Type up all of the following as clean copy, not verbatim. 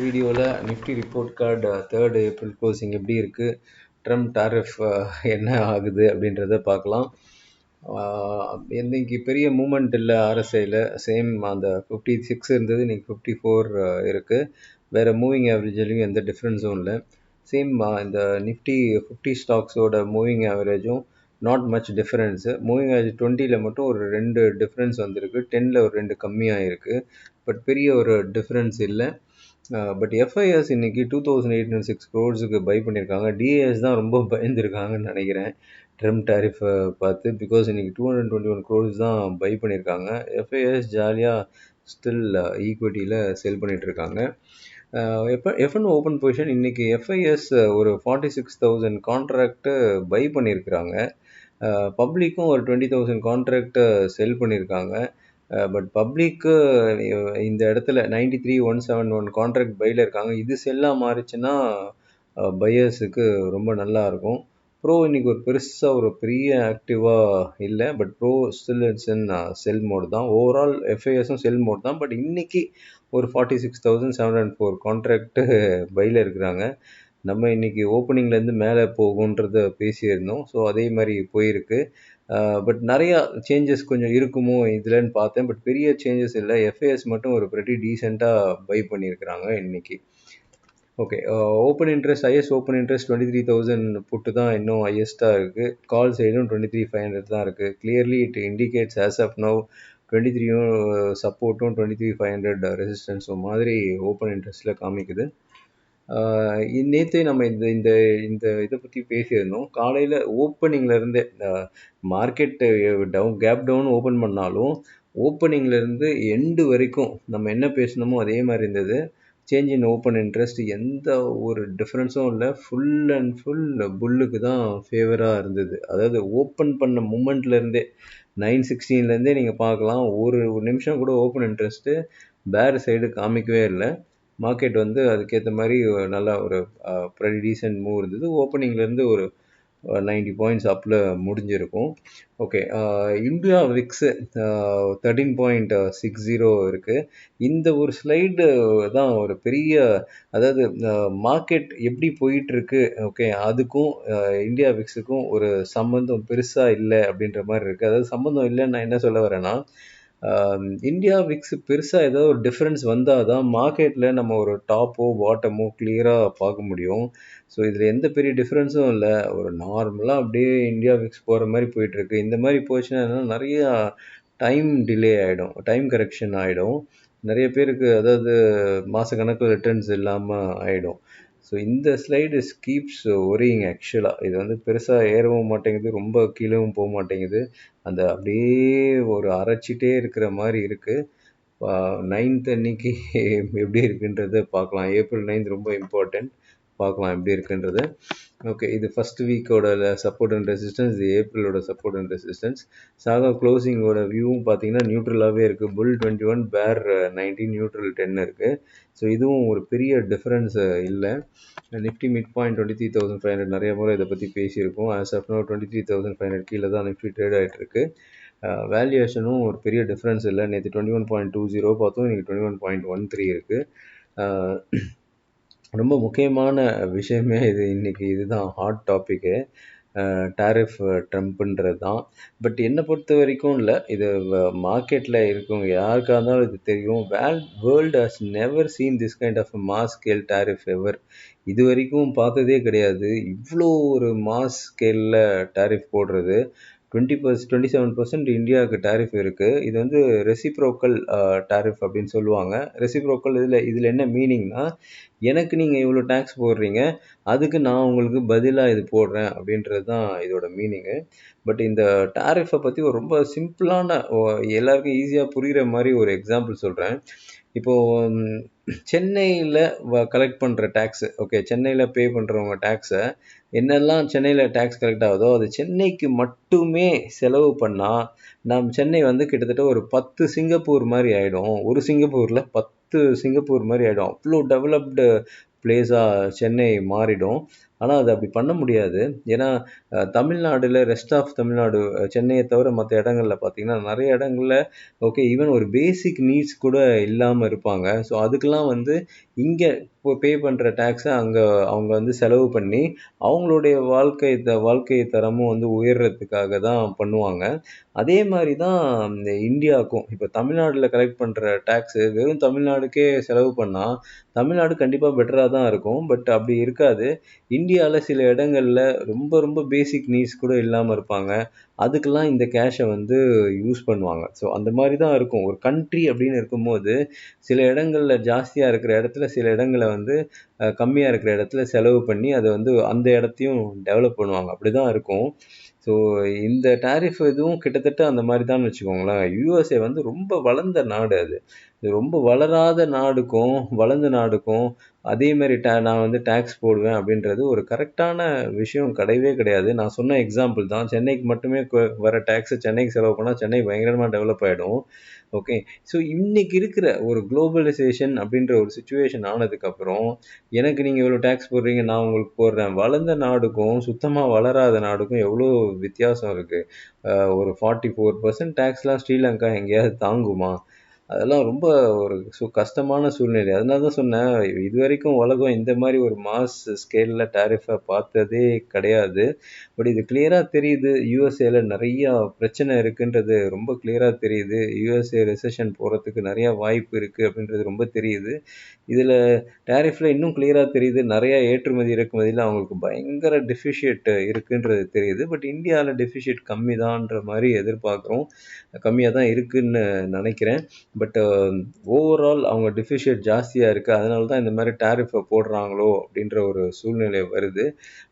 வீடியோவில் Nifty report card 3rd April closing எப்படி இருக்குது, ட்ரம்ப் டாரிஃப் என்ன ஆகுது அப்படின்றத பார்க்கலாம். இன்னைக்கு பெரிய மூமெண்ட் இல்லை ஆர்எஸ்ஐயில். சேம் அந்த 56 இருந்தது, இன்னைக்கு 54 இருக்குது. வேறு மூவிங் ஆவரேஜ்லையும் எந்த டிஃப்ரென்ஸும் இல்லை. சேம் இந்த நிஃப்டி 50 ஸ்டாக்ஸோட மூவிங் ஆவரேஜும் not much difference. Moving average 20ல் மட்டும் ஒரு 2 டிஃப்ரென்ஸ் வந்திருக்கு, 10ல் ஒரு 2 கம்மியாக இருக்குது. பட் பெரிய ஒரு டிஃப்ரென்ஸ் இல்லை. பட் எஃப்ஐஎஸ் இன்னைக்கு 2806 க்ரோர்ஸுக்கு பை பண்ணியிருக்காங்க. டிஏஎஸ் தான் ரொம்ப பயந்துருக்காங்கன்னு நினைக்கிறேன் ட்ரம்ப் டாரிஃபை பார்த்து. பிகாஸ் இன்னைக்கு 221 க்ரோர்ஸ் தான் பை பண்ணியிருக்காங்க. எஃப்ஐஎஸ் ஜாலியாக ஸ்டில் ஈக்விட்டியில் செல் பண்ணிகிட்ருக்காங்க. எஃப்என் ஓப்பன் பொசிஷன் இன்னைக்கு எஃப்ஐஎஸ் ஒரு 46,000 கான்ட்ராக்டு பை பண்ணியிருக்கிறாங்க. பப்ளிக்கும் ஒரு 20,000 கான்ட்ராக்டை செல் பண்ணியிருக்காங்க. பட் பப்ளிக்கு இந்த இடத்துல 93,171 கான்ட்ராக்ட் பையில் இருக்காங்க. இது செல்லாக மாறிச்சுன்னா பையர்ஸுக்கு ரொம்ப நல்லா இருக்கும். ப்ரோ இன்னைக்கு ஒரு பெருசாக ஒரு பெரிய ஆக்டிவாக இல்லை. But bro still it's in sell mode தான். ஓவரால் எஃப்ஐஎஸும் செல் மோட் தான். பட் இன்னைக்கு ஒரு 46,704 கான்ட்ராக்டு பையில் இருக்கிறாங்க. நம்ம இன்னைக்கு ஓப்பனிங்லேருந்து மேலே போகுன்றத பேசியிருந்தோம். ஸோ அதே மாதிரி போயிருக்கு. பட் நிறையா சேஞ்சஸ் கொஞ்சம் இருக்குமோ இதுலன்னு பார்த்தேன். பட் பெரிய சேஞ்சஸ் இல்லை. எஃப்ஐஎஸ் மட்டும் ஒரு ப்ரெட்டி டீசெண்டாக பை பண்ணியிருக்கிறாங்க இன்னைக்கு. Okay, open interest highest open interest 23,000 put தான் இன்னும் ஹையஸ்ட்டாக இருக்குது. கால் சைடும் 23,500 தான் இருக்குது. Clearly it indicates as of now 23 சப்போர்ட்டும் 23,500 ரெசிஸ்டன்ஸும் மாதிரி ஓப்பன் இன்ட்ரெஸ்ட்டில் காமிக்குது. நேற்று நம்ம இந்த இதை பற்றி பேசியிருந்தோம். காலையில் ஓப்பனிங்லேருந்தே மார்க்கெட் கேப் டவுன் ஓப்பன் பண்ணாலும் ஓப்பனிங்லேருந்து எண்டு வரைக்கும் நம்ம என்ன பேசணுமோ அதே மாதிரி இருந்தது. சேஞ்ச் இன் ஓப்பன் இன்ட்ரெஸ்ட் எந்த ஒரு டிஃப்ரென்ஸும் இல்லை. ஃபுல் அண்ட் ஃபுல் புல்லுக்கு தான் ஃபேவராக இருந்தது. அதாவது ஓப்பன் பண்ண மூமெண்ட்லேருந்தே 916லேருந்தே நீங்கள் பார்க்கலாம். ஒரு நிமிஷம் கூட ஓப்பன் இன்ட்ரெஸ்ட்டு பேர் சைடு காமிக்கவே இல்லை. மார்க்கெட் வந்து அதுக்கேற்ற மாதிரி நல்லா ஒரு ப்ரெடி டீசென்ட் மூவ் இருந்தது. ஓப்பனிங்லேருந்து ஒரு 90 பாயிண்ட்ஸ் அப்பில் முடிஞ்சிருக்கும். ஓகே, இந்தியா விக்ஸு 13.60 இருக்குது. இந்த ஒரு ஸ்லைடு தான் ஒரு பெரிய, அதாவது மார்க்கெட் எப்படி போயிட்டுருக்கு, ஓகே, அதுக்கும் இந்தியா விக்ஸுக்கும் ஒரு சம்மந்தம் பெருசாக இல்லை அப்படின்ற மாதிரி இருக்குது. அதாவது சம்மந்தம் இல்லைன்னு நான் என்ன சொல்ல வரேன்னா, இந்தியா விக்ஸ் பெருசாக ஏதோ ஒரு டிஃப்ரென்ஸ் வந்தால் தான் மார்க்கெட்டில் நம்ம ஒரு டாப்போ பாட்டமோ கிளியராக பார்க்க முடியும். ஸோ இதில் எந்த பெரிய டிஃப்ரென்ஸும் இல்லை. ஒரு நார்மலாக அப்படியே இந்தியா விக்ஸ் போகிற மாதிரி போயிட்டுருக்கு. இந்த மாதிரி போச்சுன்னா நிறையா டைம் டிலே ஆகிடும், டைம் கரெக்ஷன் ஆகிடும். நிறைய பேருக்கு அதாவது மாதக்கணக்கில் ரிட்டர்ன்ஸ் இல்லாமல் ஆகிடும். ஸோ இந்த ஸ்லைடு கீப்ஸ் ஒரியிங் ஆக்சுவலாக. இது வந்து பெருசாக ஏறவும் மாட்டேங்குது, ரொம்ப கீழவும் போக மாட்டேங்குது. அந்த அப்படியே ஒரு அரைச்சிட்டே இருக்கிற மாதிரி இருக்குது. 9th அன்னைக்கு எப்படி இருக்குன்றதை பார்க்கலாம். ஏப்ரல் 9th ரொம்ப இம்பார்ட்டண்ட். பார்க்கலாம் எப்படி இருக்குன்றது. ஓகே, இது ஃபஸ்ட் வீக்கோட சப்போர்ட் அண்ட் ரெசிஸ்டன்ஸ், இது ஏப்ரலோட சப்போர்ட் அண்ட் ரெசிஸ்டன்ஸ். சாகா க்ளோசிங்கோட வியூவும் பார்த்தீங்கன்னா நியூட்ரலாகவே இருக்குது. புல் 21, பேர் 19, நியூட்ரல் 10 இருக்குது. ஸோ இதுவும் ஒரு பெரிய டிஃப்ரென்ஸ் இல்லை. நிஃப்டி மிட் பாயிண்ட் 23,500 நிறைய முறை இதை பற்றி பேசியிருக்கோம். ஆஸ் ஆஃப் நோ 23,500 கீழே தான் நிஃப்டி ட்ரேட் ஆகிட்டு இருக்கு. வேல்யூவேஷனும் ஒரு பெரிய டிஃப்ரென்ஸ் இல்லை. நேற்று 21.20 பார்த்தோம், இன்றைக்கி 21.13 இருக்குது. ரொம்ப முக்கியமான விஷயமே இது இன்றைக்கி. இதுதான் ஹாட் டாப்பிக்கு, டாரிஃப் ட்ரம்ப்புன்றது தான். பட் என்னை பொறுத்த வரைக்கும் இல்லை, இது மார்க்கெட்டில் இருக்கவங்க யாருக்காக இருந்தாலும் இது தெரியும். World has never seen this kind of mass scale tariff ever. இது வரைக்கும் பார்த்ததே கிடையாது இவ்வளோ ஒரு மாஸ் ஸ்கேலில் டாரிஃப் போடுறது. 27% இந்தியாவுக்கு டாரிஃப் இருக்குது. இது வந்து ரெசிப்ரோக்கல் டாரிஃப் அப்படின்னு சொல்லுவாங்க. ரெசிப்ரோக்கல் இதில் என்ன மீனிங்னா, எனக்கு நீங்கள் இவ்வளோ டேக்ஸ் போடுறீங்க, அதுக்கு நான் உங்களுக்கு பதிலாக இது போடுறேன் அப்படின்றது தான் இதோட மீனிங்கு. பட் இந்த டாரிஃபை பற்றி ஒரு ரொம்ப சிம்பிளான, எல்லாருக்கும் ஈஸியாக புரிகிற மாதிரி ஒரு எக்ஸாம்பிள் சொல்கிறேன். இப்போது சென்னையில் கலெக்ட் பண்ணுற டேக்ஸு, ஓகே, சென்னையில் பே பண்ணுறவங்க டேக்ஸை என்னெல்லாம் சென்னையில் டேக்ஸ் கலெக்ட் ஆகுதோ அது சென்னைக்கு மட்டுமே செலவு பண்ணால் நம்ம சென்னை வந்து கிட்டத்தட்ட ஒரு 10 சிங்கப்பூர் மாதிரி ஆகிடும். ஒரு சிங்கப்பூரில் 10 சிங்கப்பூர் மாதிரி ஆகிடும். அவ்வளோ டெவலப்டு பிளேஸாக சென்னை மாறிடும். ஆனால் அது அப்படி பண்ண முடியாது. ஏன்னா தமிழ்நாடுல ரெஸ்ட் ஆஃப் தமிழ்நாடு சென்னையை தவிர மற்ற இடங்கள்ல பார்த்தீங்கன்னா நிறைய இடங்கள்ல ஓகே ஈவன் ஒரு பேசிக் நீட்ஸ் கூட இல்லாமல் இருப்பாங்க. ஸோ அதுக்கெல்லாம் வந்து இங்கே இப்போ பே பண்ணுற டேக்ஸை அங்கே அவங்க வந்து செலவு பண்ணி அவங்களுடைய வாழ்க்கை தரமும் வந்து உயர்றதுக்காக தான் பண்ணுவாங்க. அதே மாதிரி தான் இந்த இந்தியாவுக்கும் இப்போ தமிழ்நாட்டில் கலெக்ட் பண்ணுற டேக்ஸு வெறும் தமிழ்நாடுக்கே செலவு பண்ணால் தமிழ்நாடு கண்டிப்பாக பெட்டராக தான் இருக்கும். பட் அப்படி இருக்காது. இந்தியாவில் சில இடங்கள்ல ரொம்ப ரொம்ப பேசிக் நீட்ஸ் கூட இல்லாமல் இருப்பாங்க. அதுக்கெல்லாம் இந்த கேஷை வந்து யூஸ் பண்ணுவாங்க. ஸோ அந்த மாதிரி தான் இருக்கும். ஒரு கண்ட்ரி அப்படின்னு இருக்கும்போது சில இடங்கள்ல ஜாஸ்தியாக இருக்கிற இடத்துல சில இடங்களை வந்து கம்மியாக இருக்கிற இடத்துல செலவு பண்ணி அதை வந்து அந்த இடத்தையும் டெவலப் பண்ணுவாங்க. அப்படி தான் இருக்கும். ஸோ இந்த டாரிஃப் இதுவும் கிட்டத்தட்ட அந்த மாதிரி தான் வச்சுக்கோங்களேன். யுஎஸ்ஏ வந்து ரொம்ப வளர்ந்த நாடு அது. இது ரொம்ப வளராத நாடுக்கும் வளர்ந்த நாடுக்கும் அதே மாதிரி நான் வந்து டேக்ஸ் போடுவேன் அப்படின்றது ஒரு கரெக்டான விஷயம் கிடையவே கிடையாது. நான் சொன்ன எக்ஸாம்பிள் தான். சென்னைக்கு மட்டுமே வர டேக்ஸை சென்னைக்கு செலவு பண்ணால் சென்னை பயங்கரமாக டெவலப் ஆகிடும். ஓகே. ஸோ இன்னைக்கு இருக்கிற ஒரு குளோபலைசேஷன் அப்படின்ற ஒரு சுச்சுவேஷன் ஆனதுக்கப்புறம் எனக்கு நீங்கள் இவ்வளோ டேக்ஸ் போடுறீங்க நான் உங்களுக்கு போடுறேன். வளர்ந்த நாடுக்கும் சுத்தமாக வளராத நாடுக்கும் எவ்வளோ வித்தியாசம் இருக்குது. ஒரு 44% டேக்ஸ்லாம் ஸ்ரீலங்கா எங்கேயாவது தாங்குமா? அதெல்லாம் ரொம்ப ஒரு கஷ்டமான சூழ்நிலை. அதனால தான் சொன்னேன், இதுவரைக்கும் உலகம் இந்த மாதிரி ஒரு மாஸ் ஸ்கேலில் டாரிஃபை பார்த்ததே கிடையாது. பட் இது கிளியராக தெரியுது. யூஎஸ்ஏல நிறையா பிரச்சனை இருக்குன்றது ரொம்ப கிளியராக தெரியுது. யூஎஸ்ஏ ரெசெஷன் போகிறதுக்கு நிறையா வாய்ப்பு இருக்குது அப்படின்றது ரொம்ப தெரியுது. இதில் டாரிஃபில் இன்னும் கிளியராக தெரியுது. நிறையா ஏற்றுமதி இறக்குமதியில் அவங்களுக்கு பயங்கர டெஃபிஷியேட் இருக்குன்றது தெரியுது. பட் இந்தியாவில் டெஃபிஷியேட் கம்மி தான்ற மாதிரி எதிர்பார்க்குறோம். கம்மியாக தான் இருக்குன்னு நினைக்கிறேன். பட் ஓவரால் அவங்க டெஃபிஷியேட் ஜாஸ்தியாக இருக்குது. அதனால தான் இந்த மாதிரி டாரிஃபை போடுறாங்களோ அப்படின்ற ஒரு சூழ்நிலை வருது.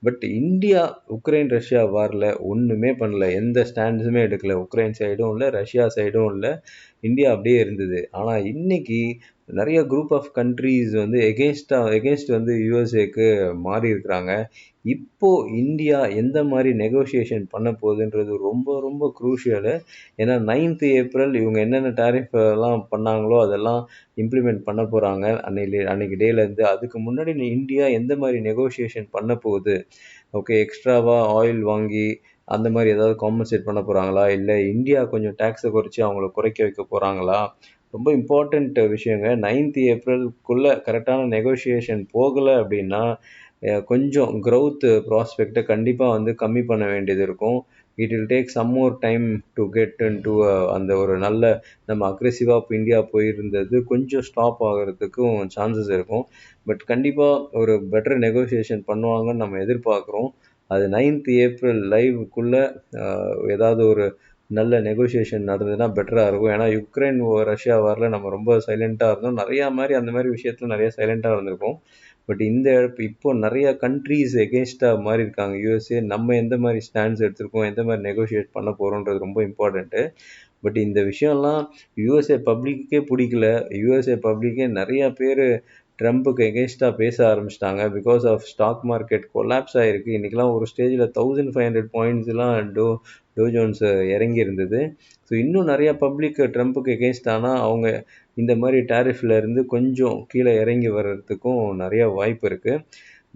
பட் இந்தியா உக்ரைன் ரஷ்யா வாரில் ஒன்றுமே பண்ணல. எந்த ஸ்டாண்ட்ஸுமே எடுக்கல. உக்ரைன் சைடும் இல்லை, ரஷ்யா சைடும் இல்லை. இந்தியா அப்படியே இருந்தது. ஆனால் இன்னைக்கு நிறைய குரூப் ஆஃப் கண்ட்ரீஸ் வந்து எகென்ஸ்ட் வந்து யூஎஸ்ஏக்கு மாறி இருக்கிறாங்க. இப்போ இந்தியா எந்த மாதிரி நெகோசியேஷன் பண்ண போகுதுன்றது ரொம்ப ரொம்ப குரூஷியலு. ஏன்னா 9th ஏப்ரல் இவங்க என்னென்ன டாரிஃப் எல்லாம் பண்ணாங்களோ அதெல்லாம் இம்ப்ளிமெண்ட் பண்ண போகிறாங்க அன்னைக்கு டேலேருந்து. அதுக்கு முன்னாடி இந்தியா எந்த மாதிரி நெகோசியேஷன் பண்ண போகுது, ஓகே, எக்ஸ்ட்ராவாக ஆயில் வாங்கி அந்த மாதிரி ஏதாவது காம்பன்சேட் பண்ண போகிறாங்களா, இல்லை இந்தியா கொஞ்சம் டேக்ஸை குறைச்சி அவங்கள குறைக்க வைக்க போகிறாங்களா? ரொம்ப இம்பார்ட்டண்ட் விஷயங்க. 9th ஏப்ரலுக்குள்ளே கரெக்டான நெகோஷியேஷன் போகலை அப்படின்னா கொஞ்சம் க்ரௌத் ப்ராஸ்பெக்டை கண்டிப்பாக வந்து கம்மி பண்ண வேண்டியது இருக்கும். It will take some more time to get into அந்த ஒரு நல்ல நம்ம அக்ரெசிவாக இப்போ இந்தியா போயிருந்தது கொஞ்சம் ஸ்டாப் ஆகிறதுக்கும் சான்சஸ் இருக்கும். பட் கண்டிப்பாக ஒரு பெட்டர் நெகோசியேஷன் பண்ணுவாங்கன்னு நம்ம எதிர்பார்க்குறோம். அது 9th ஏப்ரல் லைவுக்குள்ளே ஏதாவது ஒரு நல்ல நெகோசியேஷன் நடந்ததுன்னா பெட்டராக இருக்கும். ஏன்னா யுக்ரைன் ரஷ்யா வாரில் நம்ம ரொம்ப சைலண்ட்டாக இருந்தோம். நிறையா மாதிரி அந்த மாதிரி விஷயத்தில் நிறைய சைலண்ட்டாக இருந்திருக்கோம். பட் இப்போ நிறைய கண்ட்ரீஸ் எகென்ஸ்டாக மாறி இருக்காங்க யூஎஸ்ஏ. நம்ம எந்த மாதிரி ஸ்டாண்ட்ஸ் எடுத்திருக்கோம், எந்த மாதிரி நெகோஷியேட் பண்ண போகிறோன்றது ரொம்ப இம்பார்ட்டண்ட்டு. பட் இந்த விஷயம்லாம் யுஎஸ்ஏ பப்ளிக்கே பிடிக்கல. யுஎஸ்ஏ பப்ளிக்கே நிறையா பேர் ட்ரம்ப்புக்கு எகென்ஸ்டாக பேச ஆரம்பிச்சிட்டாங்க. Because of stock market collapse ஆகிருக்கு. இன்றைக்கெலாம் ஒரு ஸ்டேஜில் 1500 பாயிண்ட்ஸ்லாம் டோ ஜோன்ஸ் இறங்கி இருந்தது. ஸோ இன்னும் நிறையா பப்ளிக் ட்ரம்ப்புக்கு எகென்ஸ்ட் ஆனால் அவங்க இந்த மாதிரி டாரிஃப்ல இருந்து கொஞ்சம் கீழே இறங்கி வர்றதுக்கும் நிறையா வாய்ப்பு இருக்குது.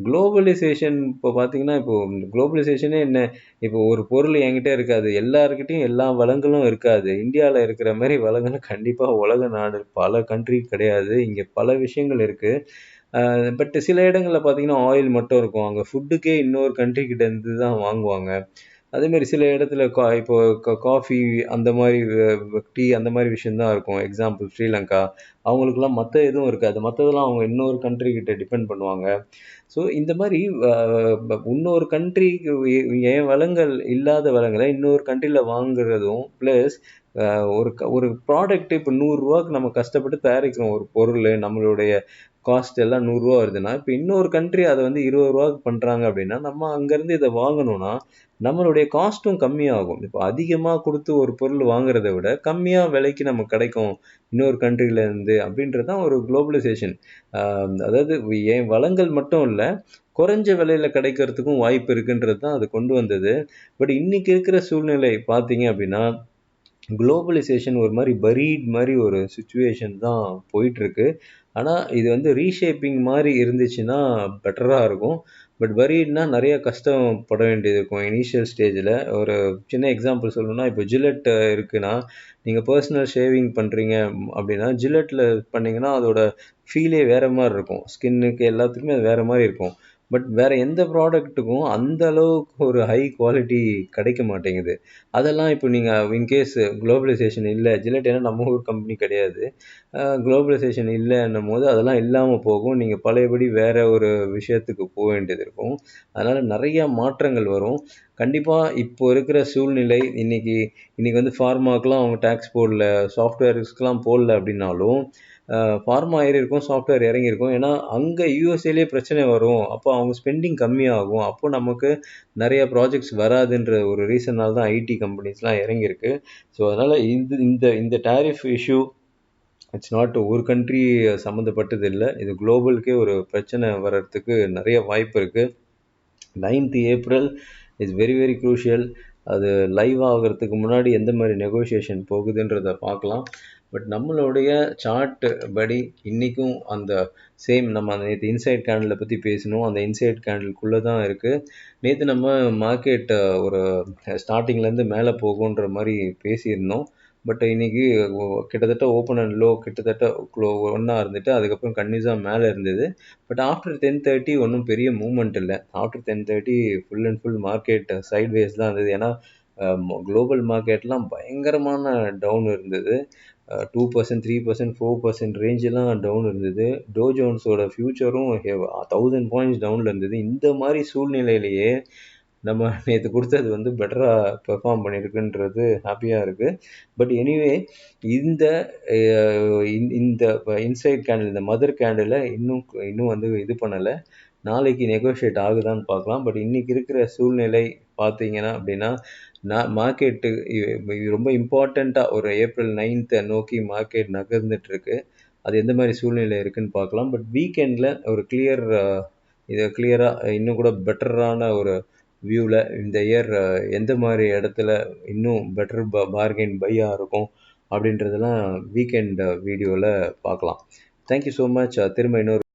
குளோபலைசேஷன் இப்போ பார்த்தீங்கன்னா, இப்போ குளோபலைசேஷனே என்ன, இப்போ ஒரு பொருள் என்கிட்ட இருக்காது, எல்லாருக்கிட்டையும் எல்லா வளங்களும் இருக்காது. இந்தியாவில் இருக்கிற மாதிரி வளங்களும் கண்டிப்பாக உலக நாடு பல கண்ட்ரி கிடையாது. இங்கே பல விஷயங்கள் இருக்குது. பட் சில இடங்களில் பார்த்தீங்கன்னா ஆயில் மட்டும் இருக்கும். அங்கே ஃபுட்டுக்கே இன்னொரு கண்ட்ரி கிட்ட இருந்து தான் வாங்குவாங்க. அதேமாரி சில இடத்துல இப்போ காஃபி அந்த மாதிரி டீ அந்த மாதிரி விஷயந்தான் இருக்கும். எக்ஸாம்பிள் ஸ்ரீலங்கா. அவங்களுக்குலாம் மற்ற எதுவும் இருக்காது. மற்றதெல்லாம் அவங்க இன்னொரு கண்ட்ரி கிட்ட டிபெண்ட் பண்ணுவாங்க. ஸோ இந்த மாதிரி இன்னொரு கண்ட்ரிக்கு என் வளங்கள் இல்லாத வளங்களை இன்னொரு கண்ட்ரியில் வாங்குறதும் ப்ளஸ் ஒரு ப்ராடக்ட் இப்போ 100 ரூபாய்க்கு நம்ம கஷ்டப்பட்டு தயாரிக்கிறோம் ஒரு பொருள், நம்மளுடைய காஸ்ட் எல்லாம் 100 ரூபா வருதுன்னா, இப்போ இன்னொரு கண்ட்ரி அதை வந்து 20 ரூபாய்க்கு பண்ணுறாங்க அப்படின்னா நம்ம அங்கேருந்து இதை வாங்கணும்னா நம்மளுடைய காஸ்ட்டும் கம்மியாகும். இப்போ அதிகமாக கொடுத்து ஒரு பொருள் வாங்குறதை விட கம்மியாக விலைக்கு நமக்கு கிடைக்கும் இன்னொரு கண்ட்ரிலேருந்து அப்படின்றது தான் ஒரு குளோபலைசேஷன். அதாவது என் வளங்கள் மட்டும் இல்லை, குறைஞ்ச விலையில் கிடைக்கிறதுக்கும் வாய்ப்பு இருக்குன்றது தான் அது கொண்டு வந்தது. பட் இன்னைக்கு இருக்கிற சூழ்நிலை பார்த்தீங்க அப்படின்னா குளோபலைசேஷன் ஒரு மாதிரி பரீட் மாதிரி ஒரு சுச்சுவேஷன் தான் போயிட்டுருக்கு. ஆனால் இது வந்து ரீஷேப்பிங் மாதிரி இருந்துச்சுன்னா பெட்டராக இருக்கும். பட் வரின்னா நிறைய கஷ்டப்பட வேண்டியது இருக்கும் இனிஷியல் ஸ்டேஜில். ஒரு சின்ன எக்ஸாம்பிள் சொல்லணும்னா, இப்போ ஜில்லெட் இருக்குன்னா, நீங்கள் பர்சனல் ஷேவிங் பண்ணுறீங்க அப்படின்னா, ஜில்லெட்டில் பண்ணிங்கன்னா அதோட ஃபீலே வேறு மாதிரி இருக்கும். ஸ்கின்னுக்கு எல்லாத்துக்குமே அது வேறு மாதிரி இருக்கும். பட் வேறு எந்த ப்ராடக்ட்டுக்கும் அந்த அளவுக்கு ஒரு ஹை குவாலிட்டி கிடைக்க மாட்டேங்குது. அதெல்லாம் இப்போ நீங்கள் இன்கேஸ் குளோபலைசேஷன் இல்லை, ஜில்லெட் ஏன்னா நம்ம ஊர் கம்பெனி கிடையாது. குளோபலைசேஷன் இல்லைன்னும் போது அதெல்லாம் இல்லாமல் போகும். நீங்கள் பழையபடி வேறு ஒரு விஷயத்துக்கு போக வேண்டியது இருக்கும். அதனால் நிறையா மாற்றங்கள் வரும். கண்டிப்பாக இப்போ இருக்கிற சூழ்நிலை இன்னைக்கு வந்து ஃபார்மாக்கெலாம் அவங்க டேக்ஸ் போடல, சாஃப்ட்வேர்ஸ்க்கெலாம் போடல அப்படின்னாலும், ஃபார்மா ஏறி இருக்கும், சாஃப்ட்வேர் இறங்கியிருக்கும். ஏன்னா அங்கே யூஎஸ்ஏலேயே பிரச்சனை வரும். அப்போ அவங்க ஸ்பெண்டிங் கம்மியாகும். அப்போ நமக்கு நிறைய ப்ராஜெக்ட்ஸ் வராதுன்ற ஒரு ரீசனால் தான் ஐடி கம்பெனிஸ்லாம் இறங்கியிருக்கு. ஸோ அதனால் இந்த இந்த டாரிஃப் இஷ்யூ இட்ஸ் நாட் ஒரு கண்ட்ரி சம்மந்தப்பட்டது இல்லை. இது குளோபலுக்கே ஒரு பிரச்சனை வர்றதுக்கு நிறைய வாய்ப்பு இருக்குது. 9th April is very very crucial. அது லைவ் ஆகிறதுக்கு முன்னாடி எந்த மாதிரி நெகோஷியேஷன் போகுதுன்றதை பார்க்கலாம். பட் நம்மளுடைய சார்ட் படி இன்றைக்கும் அந்த சேம் நம்ம அந்த நேற்று இன்சைட் கேண்டிலை பற்றி பேசணும். அந்த இன்சைட் கேண்டிலுக்குள்ளே தான் இருக்குது. நேற்று நம்ம மார்க்கெட் ஒரு ஸ்டார்டிங்லேருந்து மேலே போகுன்ற மாதிரி பேசியிருந்தோம். பட் இன்னைக்கு கிட்டத்தட்ட ஓப்பன் அண்ட் லோ கிட்டத்தட்ட ஒன்றா இருந்துட்டு அதுக்கப்புறம் கன்னியூஸாக மேலே இருந்தது. பட் ஆஃப்டர் 10:30 ஒன்றும் பெரிய மூவ்மெண்ட் இல்லை. After 10:30 full and full market sideways தான் இருந்தது. ஏன்னா குளோபல் மார்க்கெட்லாம் பயங்கரமான டவுன் இருந்தது. 2%, 3%, 4% ரேஞ்செலாம் டவுன் இருந்தது. டோ ஜோன்ஸோட ஃபியூச்சரும் 1000 பாயிண்ட்ஸ் டவுனில் இருந்தது. இந்த மாதிரி சூழ்நிலையிலேயே நம்ம நேற்று கொடுத்தது வந்து பெட்டராக பெர்ஃபார்ம் பண்ணியிருக்குன்றது ஹாப்பியாக இருக்குது. பட் எனிவே இந்த இந்த இன்சைட் கேண்டில், இந்த மதர் கேண்டிலை இன்னும் வந்து இது பண்ணலை. நாளைக்கு நெகோஷியேட் ஆகுதான்னு பார்க்கலாம். பட் இன்றைக்கி இருக்கிற சூழ்நிலை பார்த்தீங்கன்னா அப்படின்னா, மார்க்கெட்டு ரொம்ப இம்பார்ட்டண்ட்டாக ஒரு ஏப்ரல் 9th நோக்கி மார்க்கெட் நகர்ந்துட்டுருக்கு. அது எந்த மாதிரி சூழ்நிலை இருக்குதுன்னு பார்க்கலாம். பட் வீக்கெண்டில் ஒரு கிளியராக இன்னும் கூட பெட்டரான ஒரு வியூவில் இந்த இயர் எந்த மாதிரி இடத்துல இன்னும் பெட்டர் பார்கெயின் பையாக இருக்கும் அப்படின்றதெல்லாம் வீக்கெண்ட் வீடியோவில் பார்க்கலாம். Thank you so much. திரும்ப இன்னொரு